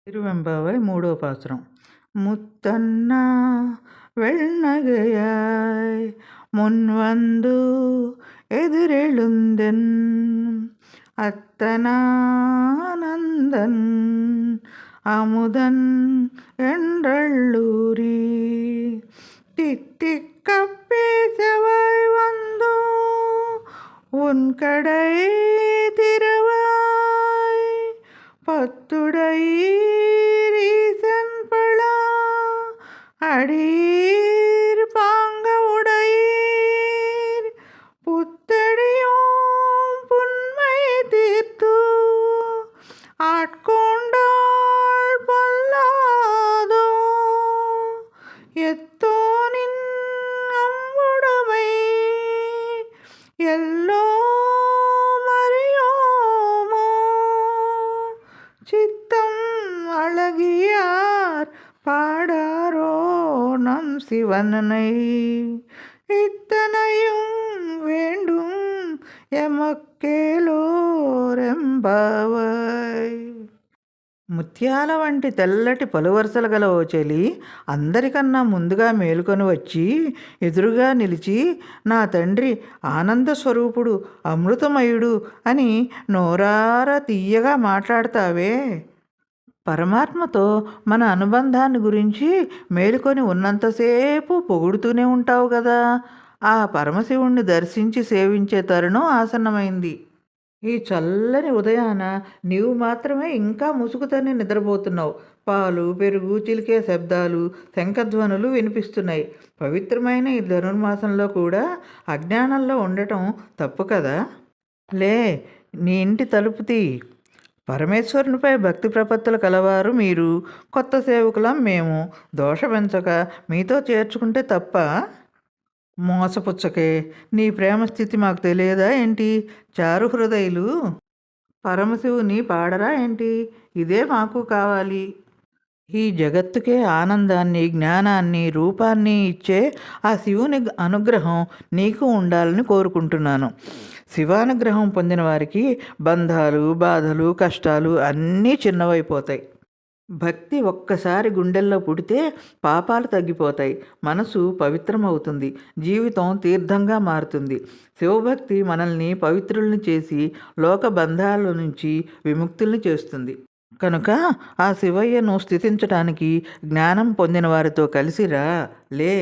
திருவெம்பாவை 3వ பாசுரம். முத்தன்னா வெள்நகையாய் முன்வந்து எதிரெழுந்தென் அத்தனானந்தன் அமுதன் என்றள்ளூரி தித்திக்கப் பேசவாய் வந்து உன் கடை திறவாய் பத்துடையீரீசன் பழா அடீர் பாங்க உடையீர் புத்தடியும் புன்மை தீர்த்து ஆட்கொண்டாள் பொல்லாதோ எத்தோனின் அம்புடைமை எல்லோ மறியோமோ சித்தம் அழகியார் பாடாரோ நம் சிவனனை இத்தனையும் வேண்டும் ఎమక్కేలోరెంబావై. ముత్యాల వంటి తెల్లటి పలువరుసలు గల ఓ చెలి అందరికన్నా ముందుగా మేలుకొని వచ్చి ఎదురుగా నిలిచి నా తండ్రి ఆనంద స్వరూపుడు అమృతమయుడు అని నోరారా తీయగా మాట్లాడతావే. పరమాత్మతో మన అనుబంధాన్ని గురించి మేలుకొని ఉన్నంతసేపు పొగుడుతూనే ఉంటావు కదా. ఆ పరమశివుణ్ణి దర్శించి సేవించే తరుణం ఆసన్నమైంది. ఈ చల్లని ఉదయాన నీవు మాత్రమే ఇంకా ముసుగుతని నిద్రపోతున్నావు. పాలు పెరుగు చిలికే శబ్దాలు శంఖధ్వనులు వినిపిస్తున్నాయి. పవిత్రమైన ఈ ధనుర్మాసంలో కూడా అజ్ఞానంలో ఉండటం తప్పు కదా. లే, నీ ఇంటి తలుపు తీ. పరమేశ్వరునిపై భక్తి ప్రపత్తులు కలవారు మీరు, కొత్త సేవకులం మేము. దోషపెంచక మీతో చేర్చుకుంటే తప్ప. మోసపుచ్చకే, నీ ప్రేమ స్థితి మాకు తెలియదా ఏంటి? చారు హృదయులు పరమశివుని పాడరా ఏంటి? ఇదే మాకు కావాలి. ఈ జగత్తుకే ఆనందాన్ని జ్ఞానాన్ని రూపాన్ని ఇచ్చే ఆ శివుని అనుగ్రహం నీకు ఉండాలని కోరుకుంటున్నాను. శివానుగ్రహం పొందిన వారికి బంధాలు బాధలు కష్టాలు అన్నీ చిన్నవైపోతాయి. భక్తి ఒక్కసారి గుండెల్లో పుడితే పాపాలు తగ్గిపోతాయి, మనసు పవిత్రమవుతుంది, జీవితం తీర్థంగా మారుతుంది. శివభక్తి మనల్ని పవిత్రుల్ని చేసి లోక బంధాల నుంచి విముక్తుల్ని చేస్తుంది. కనుక ఆ శివయ్యను స్తుతించటానికి జ్ఞానం పొందిన వారితో కలిసిరా. లే.